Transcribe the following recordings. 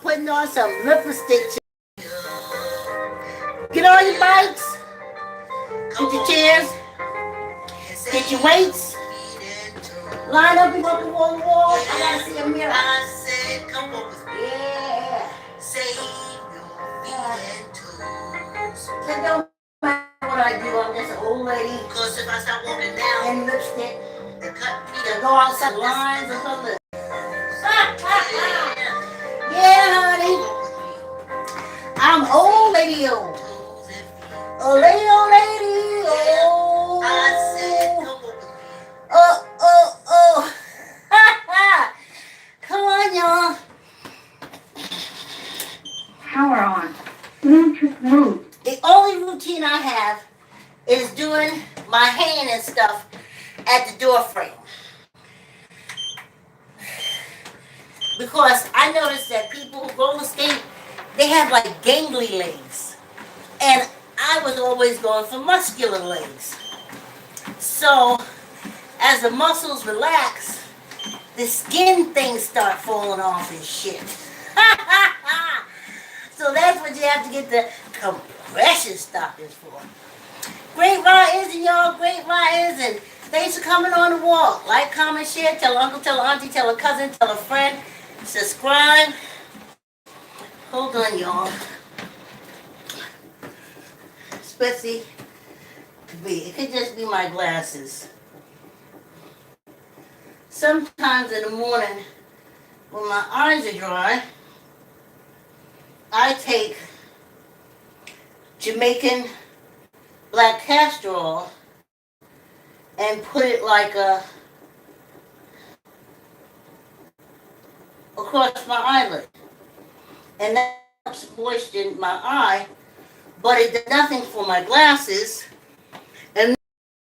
putting on some lipstick. Get on your bikes, get your chairs, get your weights, line up and go from wall to wall. I gotta see a mirror. I said, come on with me. Yeah. Save your feet and toes. So it don't matter what I do, I'm just an old lady. Because if I start walking down and lipstick, they cut me to go outside lines or something. Yeah, honey. I'm old lady old. Oh, lady, oh, lady, oh. I said, come on. Oh, oh, oh. Come on, y'all. Power on. Bluetooth mode. The only routine I have is doing my hand and stuff at the door frame. Because I noticed that people who roller skate, they have like gangly legs. And I was always going for muscular legs. So, as the muscles relax, the skin things start falling off and shit. So that's what you have to get the compression stockings for. Great rising, y'all. Great rising. Thanks for coming on the walk. Like, comment, share. Tell uncle, tell auntie, tell a cousin, tell a friend. Subscribe. Hold on, y'all. Especially me. It could just be my glasses. Sometimes in the morning, when my eyes are dry, I take Jamaican black castor oil and put it like across my eyelid. And that helps moisten my eye, but it does nothing for my glasses. And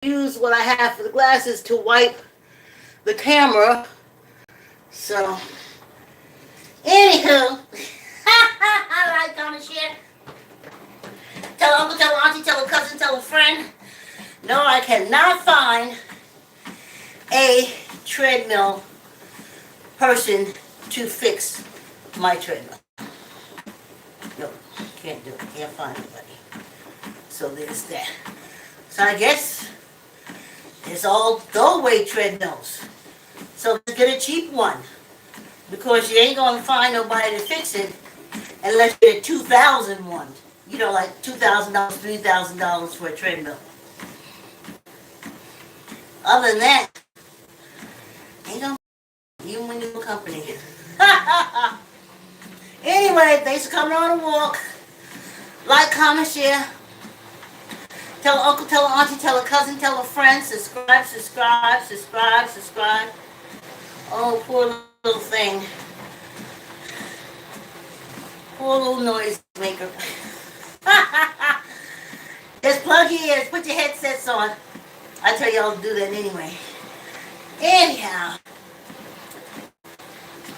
I use what I have for the glasses to wipe the camera. So, anywho, I like, comment, share. Tell uncle, tell auntie, tell a cousin, tell a friend. No, I cannot find a treadmill person to fix my treadmill. No, can't do it. Can't find anybody. So there's that. So I guess it's all throwaway treadmills. So let's get a cheap one. Because you ain't going to find nobody to fix it unless you get a 2,000 one. You know, like $2,000, $3,000 for a treadmill. Other than that, ain't gonna even when you're company. Anyway, thanks for coming on a walk. Like, comment, share. Tell an uncle, tell an auntie, tell a cousin, tell a friend. Subscribe, subscribe, subscribe, subscribe. Oh, poor little thing. Poor little noise maker. Just plug your ears, put your headsets on. I tell y'all to do that anyway. Anyhow.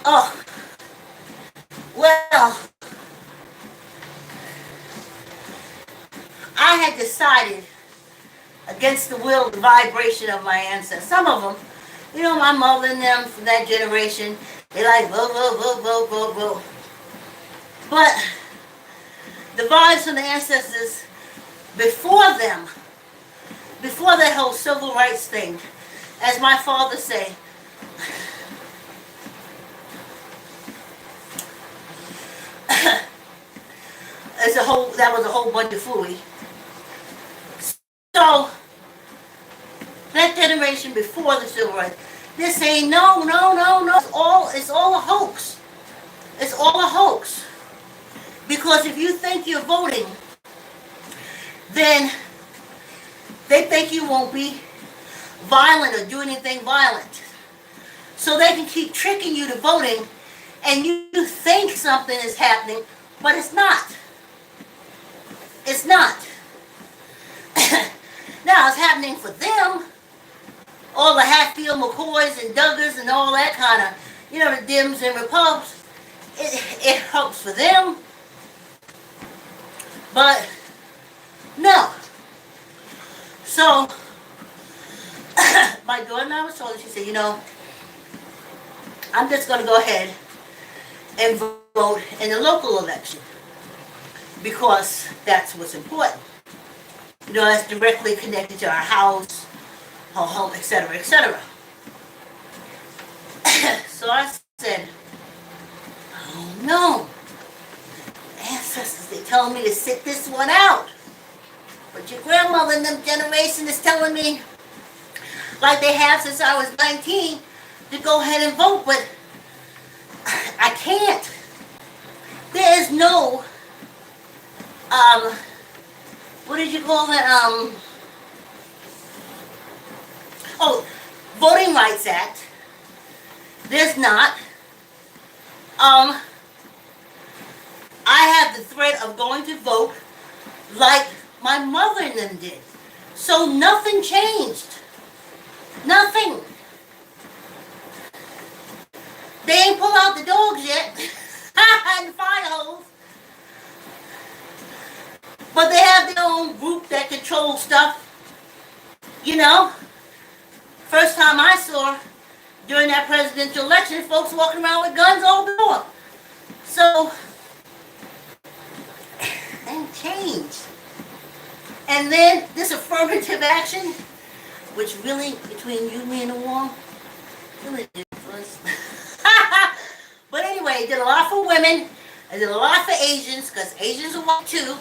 Oh. Well. I had decided against the will, the vibration of my ancestors. Some of them, you know, my mother and them from that generation, they like vote, vote, vote, vote, vote, vote. But the vibes from the ancestors before them, before that whole civil rights thing, as my father say, that was a whole bunch of fooey. So that generation before the civil rights, they're saying no, it's all a hoax. It's all a hoax. Because if you think you're voting, then they think you won't be violent or do anything violent. So they can keep tricking you to voting, and you think something is happening, but it's not. It's not. Now, it's happening for them. All the Hatfield McCoys and Duggars and all that kind of, you know, the Dems and Repubs. It helps for them. But, no. So, my daughter and I was told, she said, you know, I'm just going to go ahead and vote vote in the local election because that's what's important. You know, that's directly connected to our house, our home, etc., etc. So I said, oh no, ancestors, they telling me to sit this one out. But your grandmother and them generation is telling me, like they have since I was 19, to go ahead and vote, but I can't. There is no, what did you call it? Voting Rights Act. There's not. I have the threat of going to vote like my mother and them did. So nothing changed. Nothing. They ain't pulled out the dogs yet. And the fire hose. But they have their own group that controls stuff. You know? First time I saw during that presidential election, folks walking around with guns all the door. So, things changed. And then this affirmative action, which really, between you, me, and the wall, really did first. But anyway, it did a lot for women. It did a lot for Asians, because Asians are white too.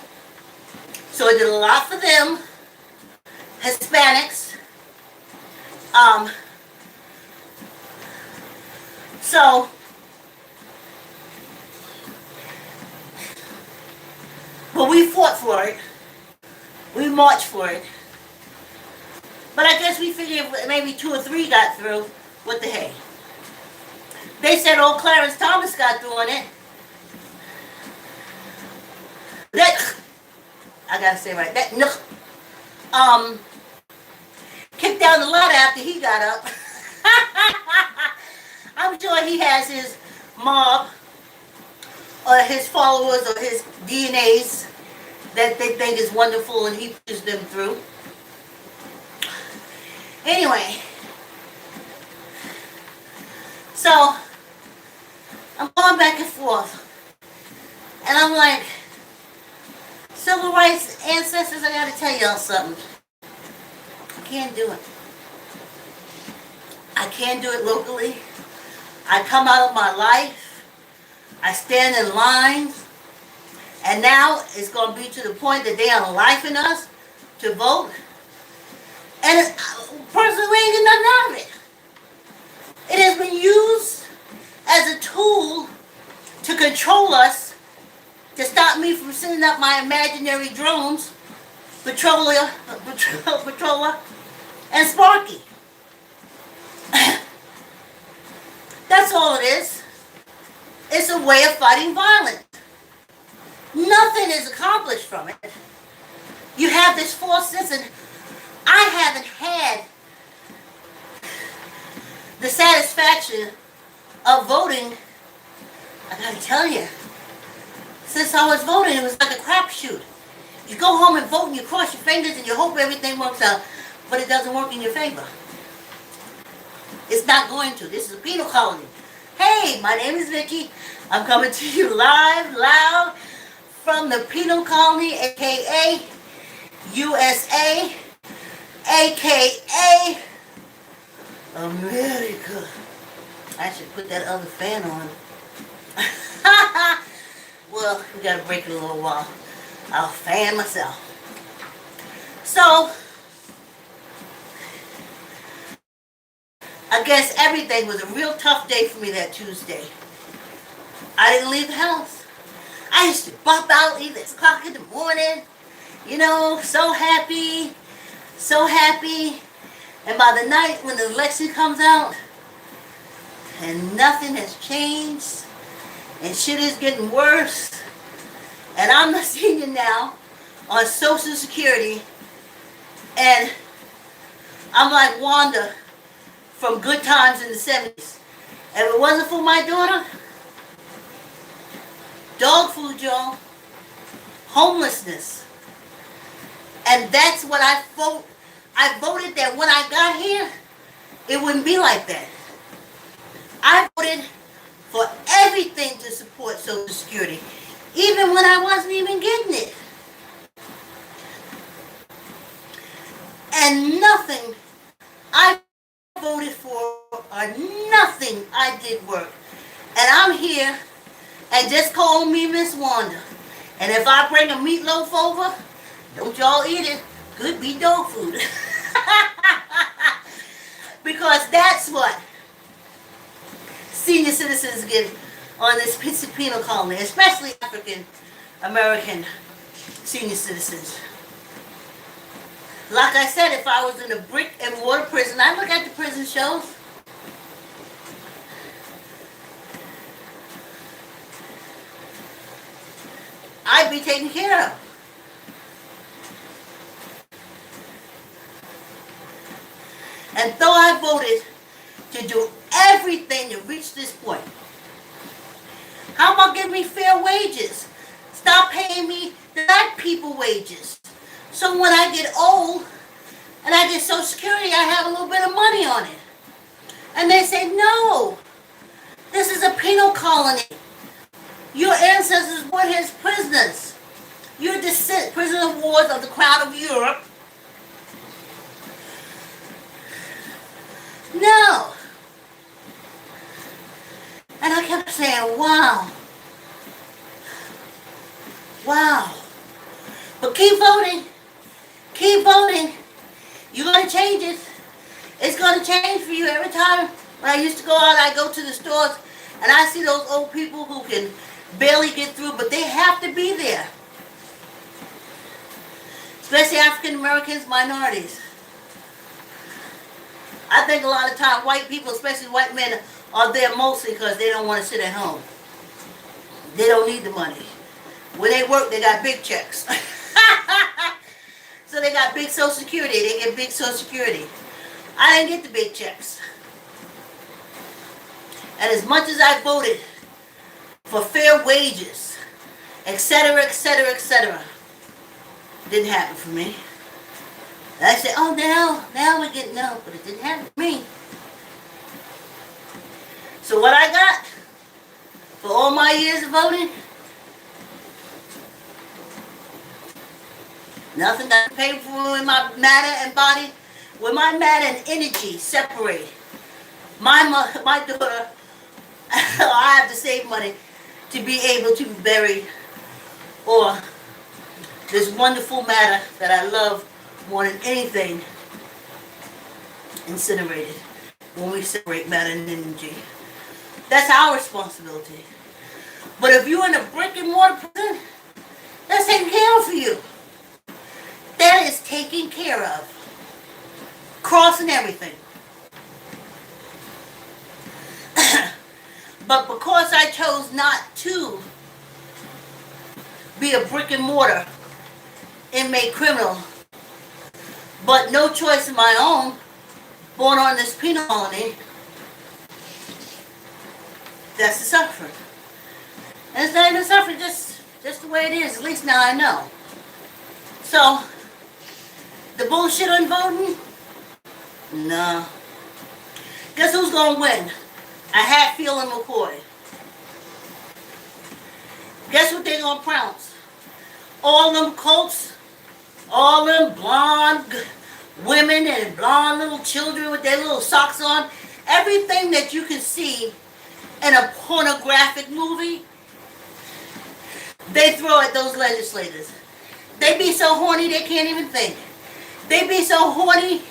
So it did a lot for them. Hispanics. So, well, we fought for it. We marched for it. But I guess we figured maybe 2 or 3 got through. What the heck? They said old Clarence Thomas got through on it. I gotta say right, kicked down the ladder after he got up. I'm sure he has his mob or his followers or his DNAs that they think is wonderful and he pushes them through. Anyway, so I'm going back and forth. And I'm like, civil rights ancestors, I gotta tell y'all something. I can't do it. I can't do it locally. I come out of my life. I stand in lines. And now it's going to be to the point that they are lifing us to vote. And personally, we ain't getting nothing out of it. It has been used as a tool to control us, to stop me from sending up my imaginary drones, Patroller, and Sparky. That's all it is. It's a way of fighting violence. Nothing is accomplished from it. You have this false sense, and I haven't had the satisfaction of voting, I gotta tell you, since I was voting, it was like a crapshoot. You go home and vote and you cross your fingers and you hope everything works out, but it doesn't work in your favor. It's not going to. This is a penal colony. Hey, my name is Vicki. I'm coming to you live, loud, from the penal colony, aka USA, aka America. I should put that other fan on. Well, we gotta break it a little while. I'll fan myself. So, I guess everything was a real tough day for me that Tuesday. I didn't leave the house. I used to bop out either 6 o'clock in the morning, you know, so happy. And by the night when the election comes out, and nothing has changed, and shit is getting worse, and I'm the senior now on Social Security, and I'm like Wanda from Good Times in the 70s. If it wasn't for my daughter, dog food, y'all, homelessness. And that's what I vote. I voted that when I got here, it wouldn't be like that. I voted for everything to support Social Security, even when I wasn't even getting it. And nothing I voted for or nothing I did work. And I'm here, and just call me Miss Wanda. And if I bring a meatloaf over, don't y'all eat it. Could be dog food. Because that's what senior citizens get on this penal colony, especially African American senior citizens. Like I said, if I was in a brick and mortar prison, I'd look at the prison shows. I'd be taken care of. And though I voted to do everything to reach this point, how about giving me fair wages? Stop paying me the black people wages. So when I get old and I get Social Security, I have a little bit of money on it. And they say, no, this is a penal colony. Your ancestors were his prisoners. You're prisoners of wars of the Crown of Europe. No. And I kept saying, wow. Wow. But keep voting. Keep voting. You're going to change it. It's going to change for you. Every time when I used to go out, I go to the stores and I see those old people who can barely get through, but they have to be there. Especially African Americans, minorities. I think a lot of times white people, especially white men, are there mostly because they don't want to sit at home. They don't need the money. When they work, they got big checks. So they got big Social Security. They get big Social Security. I didn't get the big checks. And as much as I voted for fair wages, etc., etc., etc., didn't happen for me. And I said, oh, now we're getting no, but it didn't happen for me. So what I got for all my years of voting, nothing got paid for with my matter and body, with my matter and energy separate. My daughter, I have to save money to be able to be buried, or this wonderful matter that I love more than anything, incinerated. When we separate matter and energy, that's our responsibility. But if you're in a brick and mortar prison, that's taken care of for you. That is taken care of. Crossing everything. But because I chose not to be a brick and mortar inmate criminal, but no choice of my own, born on this penal colony, that's the suffering. And it's not even suffering, just the way it is. At least now I know. So, the bullshit on voting? No. Guess who's going to win? A Hatfield and McCoy. Guess what they're going to pronounce? All them colts, all them blonde women and blonde little children with their little socks on, everything that you can see in a pornographic movie, they throw at those legislators. They be so horny they can't even think. They be so horny,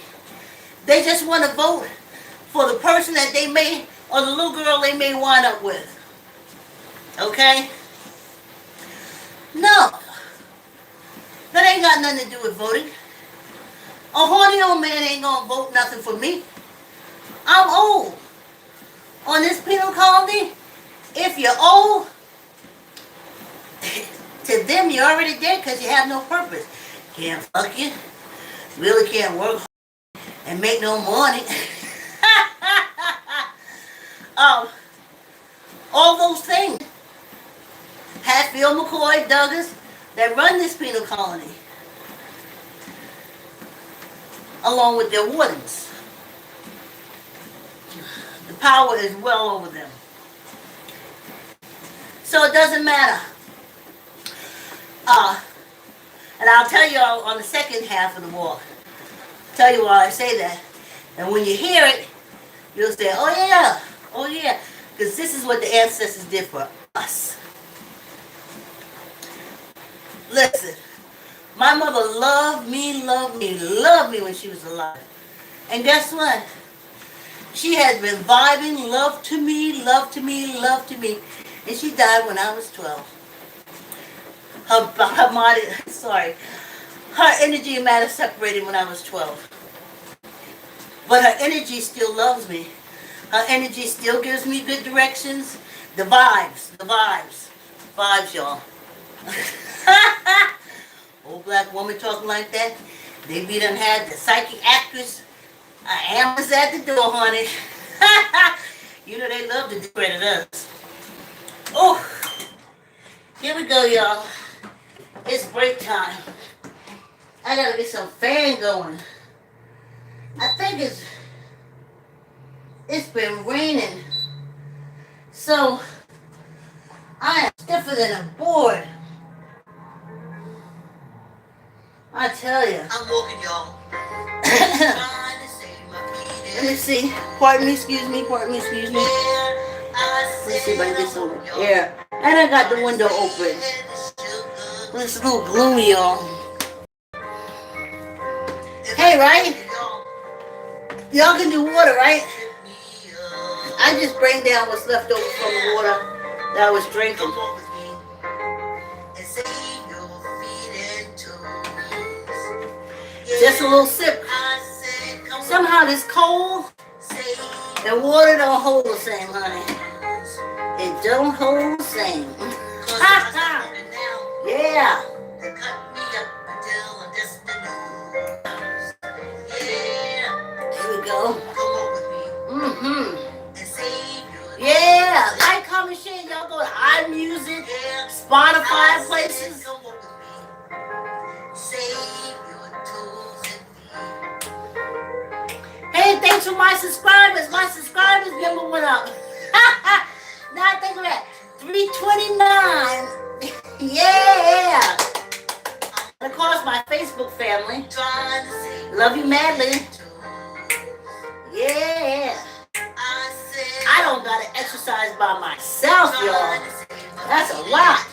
they just want to vote for the person that they may, or the little girl they may wind up with. Okay? No. That ain't got nothing to do with voting. A horny old man ain't gonna vote nothing for me. I'm old. On this penal colony, if you're old, to them you're already dead because you have no purpose. Can't fuck you. Really can't work hard and make no money. All those things. Hatfield, McCoy, Douglas, that run this penal colony, along with their wardens. The power is well over them. So it doesn't matter. And I'll tell you on the second half of the walk. Tell you why I say that. And when you hear it, you'll say, oh yeah. Because this is what the ancestors did for us. Listen, my mother loved me when she was alive. And guess what? She has been vibing love to me. And she died when I was 12. Her energy and matter separated when I was 12. But her energy still loves me. Her energy still gives me good directions. The vibes, y'all. Old black woman talking like that. They be done had the psychic actress. Amber's at the door, honey. You know they love to discredit us. Oh, here we go, y'all. It's break time. I gotta get some fan going. I think it's been raining. So I am stiffer than a board. I tell you. I'm walking, y'all. Let me see. Pardon me, excuse me. Let me see if I can get some air. And I got the window open. It's a little gloomy, y'all. Hey, right? Y'all can do water, right? I just bring down what's left over from the water that I was drinking. Just a little sip. Somehow this cold and water don't hold the same, honey. It don't hold the same. Yeah. Here we go. Yeah. Like, comment, share. Y'all go to iMusic, Spotify, places. Hey, thanks for my subscribers. My subscribers number went up. Now think of that. 329. Yeah. And of course, my Facebook family. Love you madly. Yeah. I don't gotta exercise by myself, y'all. That's a lot.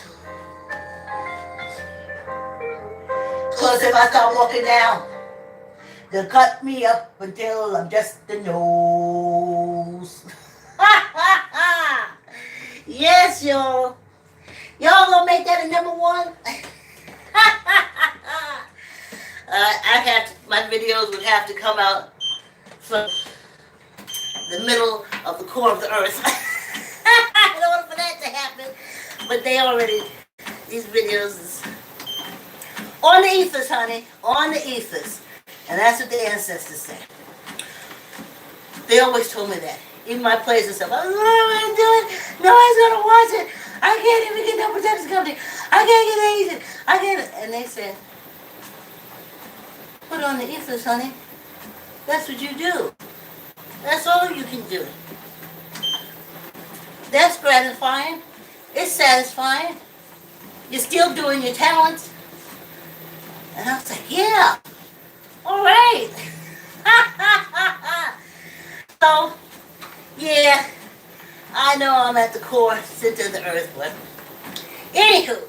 Cause if I start walking down, they'll cut me up until I'm just the nose. Yes, y'all. Y'all gonna make that a number one? My videos would have to come out from the middle of the core of the earth in order for that to happen. But these videos is on the ethers, honey, on the ethers. And that's what the ancestors say. They always told me that. Even my plays and stuff. I don't know what I'm doing. Nobody's gonna watch it. I can't even get no protection company. I can't get agent. I can't. And they said, put on the ethers, honey. That's what you do. That's all you can do. That's gratifying. It's satisfying. You're still doing your talents. And I was like, yeah. All right. So, yeah, I know I'm at the core, center of the earth, but anywho,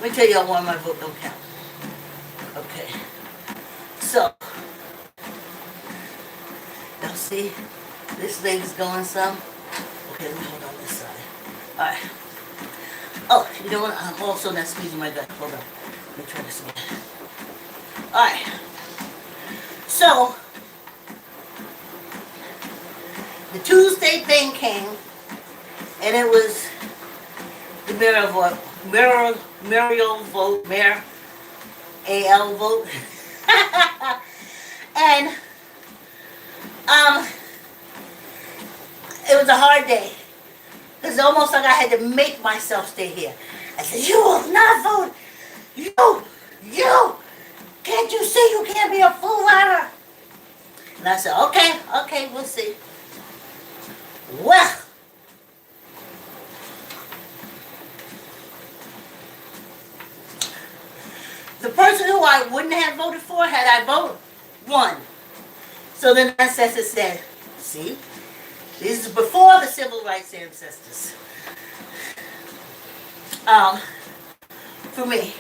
let me tell y'all why my vote don't count. Okay. So, y'all see, this thing's going some. Okay, let me hold on this side. All right. Oh, you know what? I'm also not squeezing my gut. Hold on. Let me try this again. All right. So, the Tuesday thing came, and it was the mayoral vote, mayor AL vote, and it was a hard day. It was almost like I had to make myself stay here. I said, "You will not vote. You. Can't you see you can't be a fool ever?" And I said, okay, we'll see. Well, The person who I wouldn't have voted for had I voted won. So the ancestors said, see, this is before the civil rights ancestors. For me.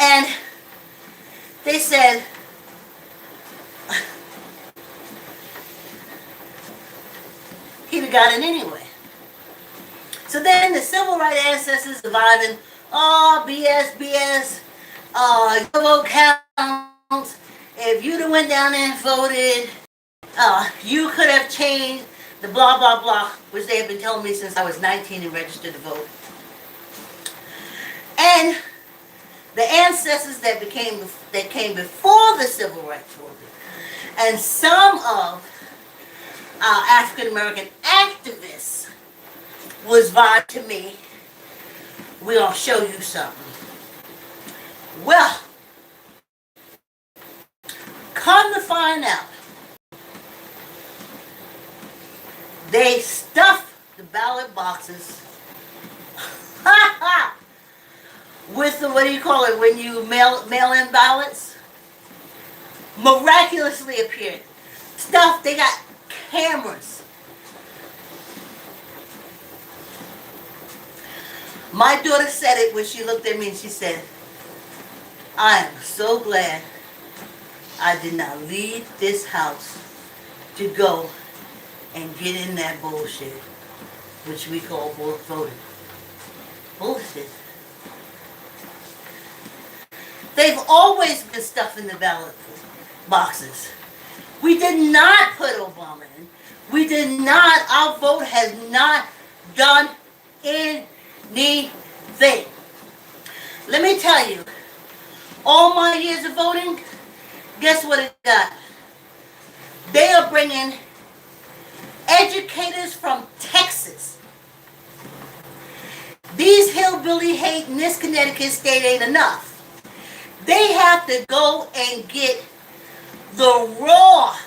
And they said, he'd have got it anyway. So then the civil rights ancestors surviving, oh, BS, your vote counts. If you'd have went down there and voted, you could have changed the blah, blah, blah, which they have been telling me since I was 19 and registered to vote. And the ancestors that came before the civil rights movement, and some of our African American activists was vowed to me, we're gonna show you something. Well, come to find out, they stuffed the ballot boxes with the, what do you call it, when you mail in ballots? Miraculously appeared. Stuff, they got cameras. My daughter said it when she looked at me and she said, I am so glad I did not leave this house to go and get in that bullshit, which we call voting. Bullshit. They've always been stuffing the ballot boxes. We did not put Obama in. We did not, our vote has not done anything. Let me tell you, all my years of voting, guess what it got? They are bringing educators from Texas. These hillbilly hate in this Connecticut state ain't enough. They have to go and get the raw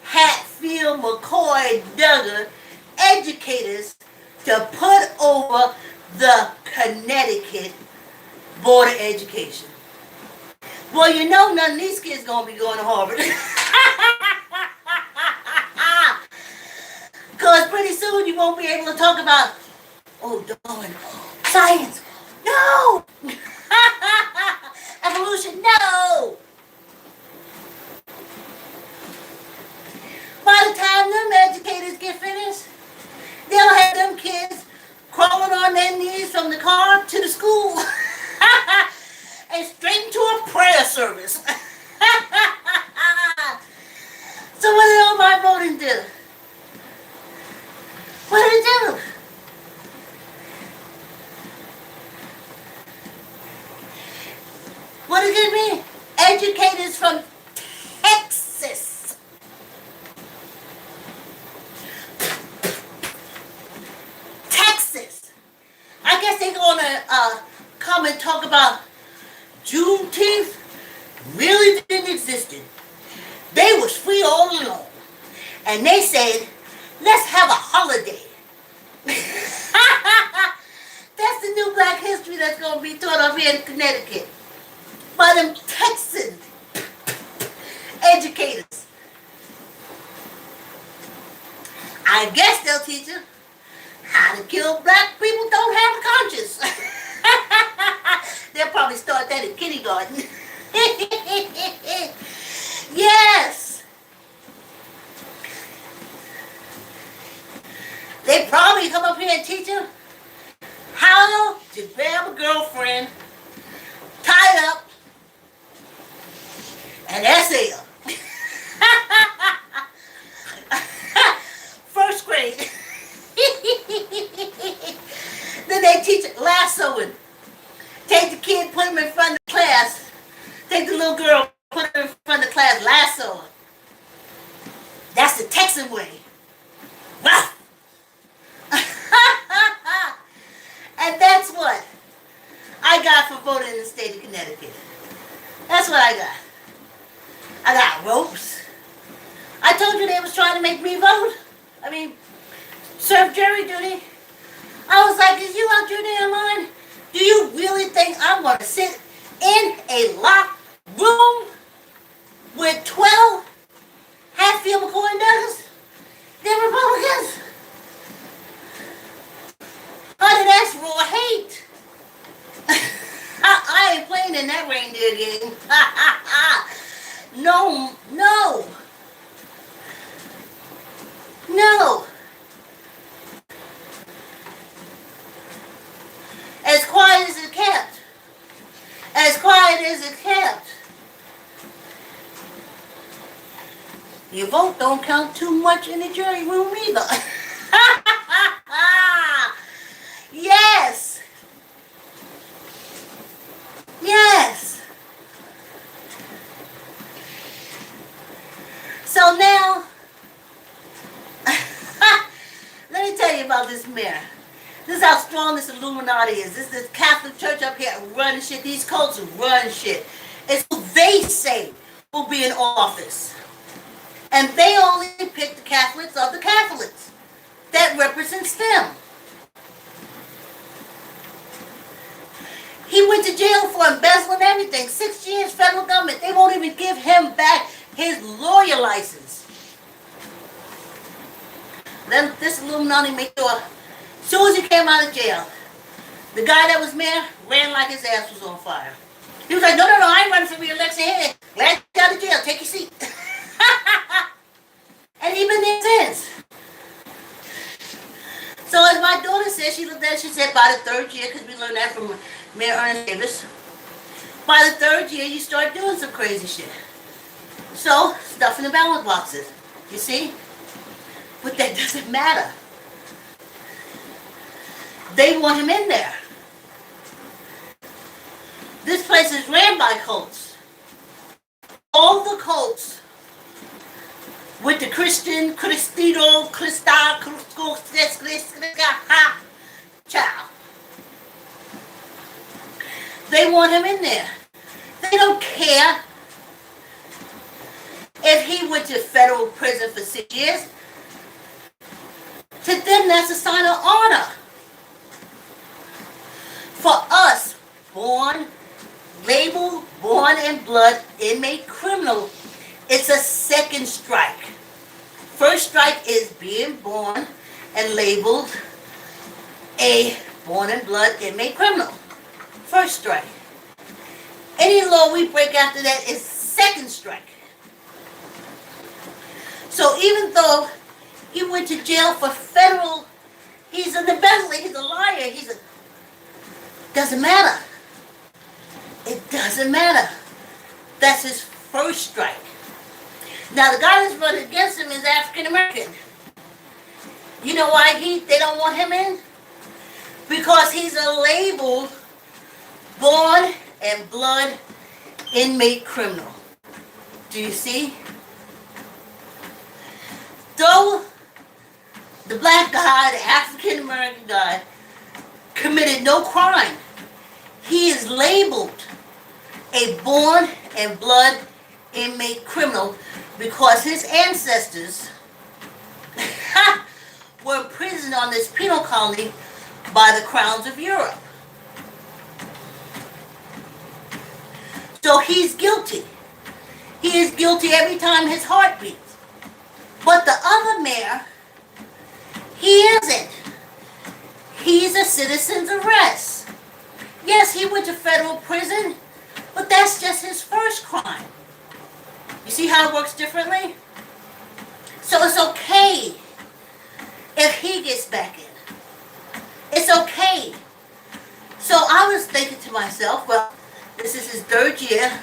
Hatfield, McCoy, Duggar educators to put over the Connecticut Board of Education. Well, you know none of these kids going to be going to Harvard. Because pretty soon you won't be able to talk about, oh, darn, science. No! Evolution, no! By the time them educators get finished, they'll have them kids crawling on their knees from the car to the school and straight into a prayer service. So what did all my voting do? What did it do? What does it mean? Educators from Texas. Texas. I guess they're going to come and talk about Juneteenth. Really didn't exist. They was free all along. And they said, let's have a holiday. That's the new Black history that's going to be taught up here in Connecticut by them Texan educators. I guess they'll teach them how to kill black people don't have a conscience. They'll probably start that in kindergarten. Yes. They probably come up here and teach them how to grab a girlfriend, tie it up, and essay her. First grade. Then they teach lassoing. Take the kid, put him in front of the class. Take the little girl, put her in front of the class, lasso her. That's the Texan way. Wow. And that's what I got for voting in the state of Connecticut. That's what I got. I got ropes. I told you they was trying to make me vote. I mean, serve jury duty. I was like, is you out your damn mind? Do you really think I'm going to sit a locked room with 12 Hatfield McCoy Douglas? They're Republicans. Honey, that's raw hate. I ain't playing in that reindeer game. No, no, no. As quiet as it kept. As quiet as it kept. Your vote don't count too much in the jury room either. Yes. Yes. So now, let me tell you about this mayor. This is how strong this Illuminati is. This is Catholic Church up here running shit. These cults run shit. It's who they say will be in office. And they only pick the Catholics of the Catholics. That represents them. He went to jail for embezzling everything. 6 years federal government. They won't even give him back his lawyer license. Then this Illuminati made sure, as soon as he came out of jail, the guy that was mayor ran like his ass was on fire. He was like, no, I ain't running for re-election here. Glad you out of jail. Take your seat. And he been there since. So as my daughter said, she looked at it, she said by the 3rd year, because we learned that from Mayor Ernest Davis, by the 3rd year you start doing some crazy shit. So, stuff in the ballot boxes. You see? But that doesn't matter. They want him in there. This place is ran by cults. All the cults with the Christian, Cristino, Christa, child. They want him in there. They don't care if he went to federal prison for 6 years. To them, that's a sign of honor. For us, labeled, born in blood, inmate criminal, it's a second strike. First strike is being born and labeled a born in blood inmate criminal. First strike. Any law we break after that is second strike. So even though he went to jail for federal, he's an embezzler, he's a liar, doesn't matter. It doesn't matter. That's his first strike. Now the guy that's running against him is African American. You know why they don't want him in? Because he's a labeled, born and blood inmate criminal. Do you see? Though the black guy, the African American guy, committed no crime, he is labeled a born and blood inmate criminal because his ancestors were imprisoned on this penal colony by the crowns of Europe. So he's guilty. He is guilty every time his heart beats. But the other mayor, he isn't. He's a citizen's arrest. Yes, he went to federal prison, but that's just his first crime. You see how it works differently? So it's okay if he gets back in. It's okay. So I was thinking to myself, well, this is his 3rd year.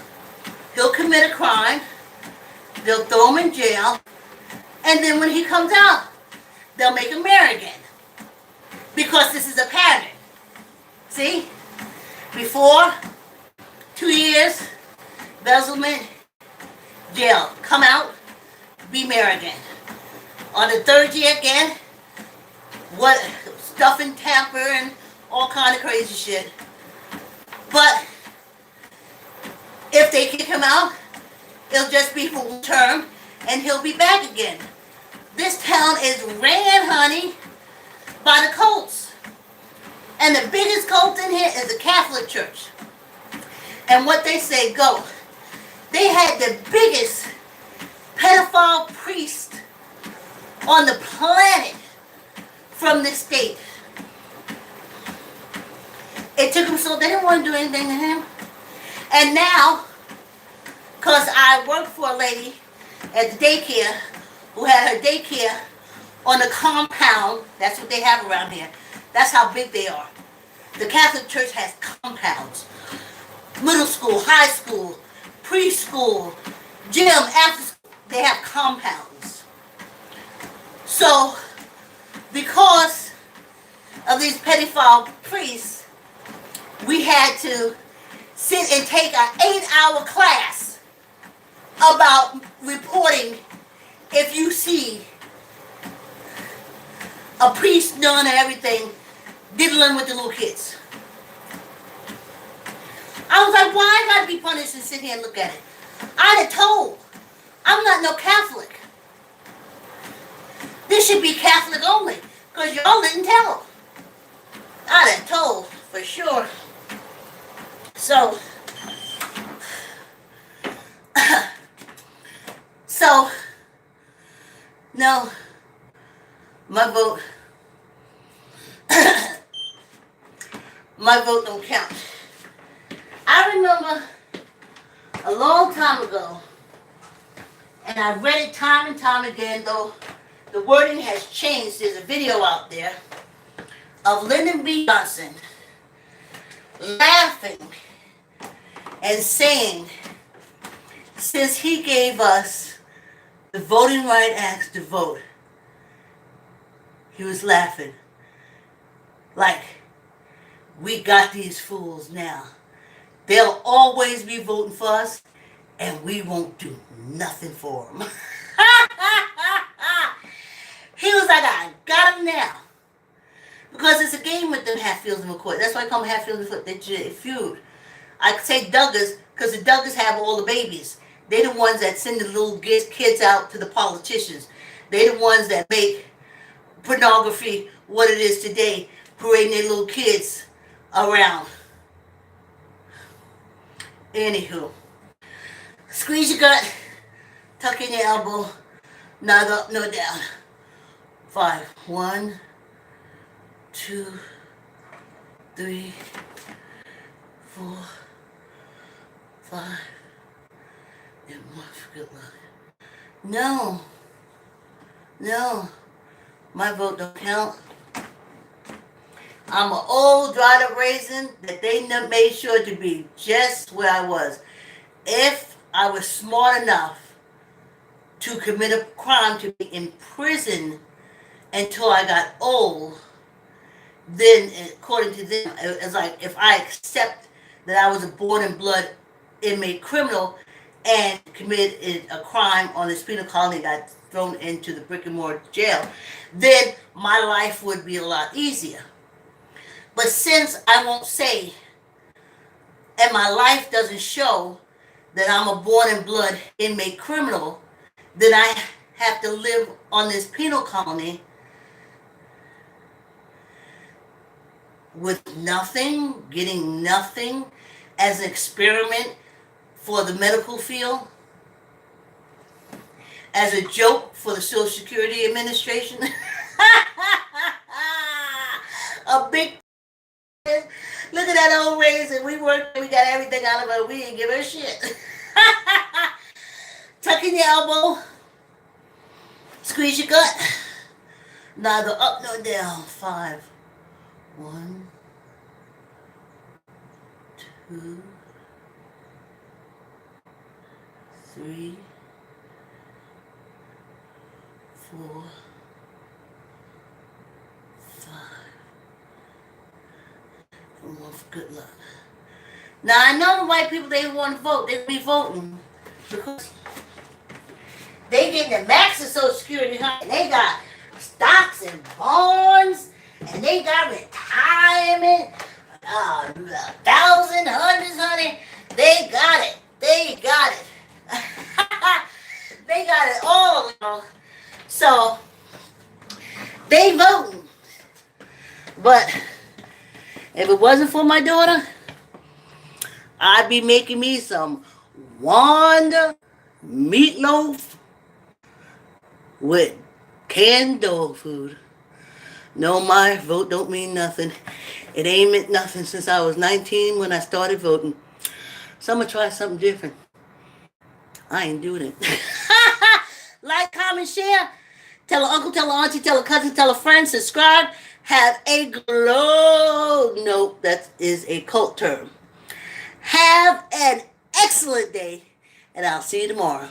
He'll commit a crime. They'll throw him in jail. And then when he comes out, they'll make him mayor again. Because this is a pattern. See? Before, 2 years, embezzlement, jail. Come out, be mayor again. On the 3rd year again, what stuff and tamper and all kind of crazy shit. But if they kick him out, it'll just be for 1 term and he'll be back again. This town is ran, honey, by the cults. And the biggest cult in here is the Catholic Church. and what they say go. They had the biggest pedophile priest on the planet from the state. It took them so they didn't want to do anything to him. And now, because I worked for a lady at the daycare who had her daycare on the compound. That's what they have around here. That's how big they are. The Catholic Church has compounds. Middle school, high school, preschool, gym, after school, they have compounds. So, because of these pedophile priests, we had to sit and take an 8-hour class about reporting if you see a priest, nun, and everything diddling with the little kids. I was like, why I gotta be punished and sit here and look at it? I'd have told. I'm not no Catholic. This should be Catholic only, because y'all didn't tell. I'd have told, for sure. So, no, my vote don't count. I remember a long time ago, and I read it time and time again, though the wording has changed. There's a video out there of Lyndon B. Johnson laughing and saying, since he gave us the voting right acts to vote, he was laughing like, we got these fools now. They'll always be voting for us, and we won't do nothing for them. He was like, I got them now. Because it's a game with them Hatfields and McCoy. That's why I call them Hatfields and McCoy. They feud. I say Duggars because the Duggars have all the babies. They're the ones that send the little kids out to the politicians. They're the ones that make pornography what it is today, parading their little kids around. Anywho, squeeze your gut, tuck in your elbow, not up, no down. 5. 1, 2, 3, 4, 5. And one for good luck. No, my vote don't count. I'm an old dried up raisin that they made sure to be just where I was. If I was smart enough to commit a crime to be in prison until I got old, then according to them, it's like if I accept that I was a born in blood inmate criminal and committed a crime on this penal colony and got thrown into the brick and mortar jail, then my life would be a lot easier. But since I won't say, and my life doesn't show that I'm a born in blood inmate criminal, then I have to live on this penal colony with nothing, getting nothing as an experiment for the medical field, as a joke for the Social Security Administration. A big look at that old raisin. We worked, we got everything out of it. We didn't give her shit. Tuck in your elbow. Squeeze your gut. Neither up nor down. 5. 1, 2, 3, 4, 5. And one for good luck. Now I know the white people, they want to vote. They'll be voting because they get the max of Social Security, and they got stocks and bonds, and they got retirement, 1,000, hundreds, honey. They got it. They got it. They got it all, you know. So they voting. But if it wasn't for my daughter, I'd be making me some Wanda meatloaf with canned dog food. No, my vote don't mean nothing. It ain't meant nothing since I was 19 when I started voting. So I'm gonna try something different. I ain't doing it. Like, comment, share. Tell an uncle, tell an auntie, tell a cousin, tell a friend, subscribe. Have a glow. No, that is a cult term. Have an excellent day, and I'll see you tomorrow.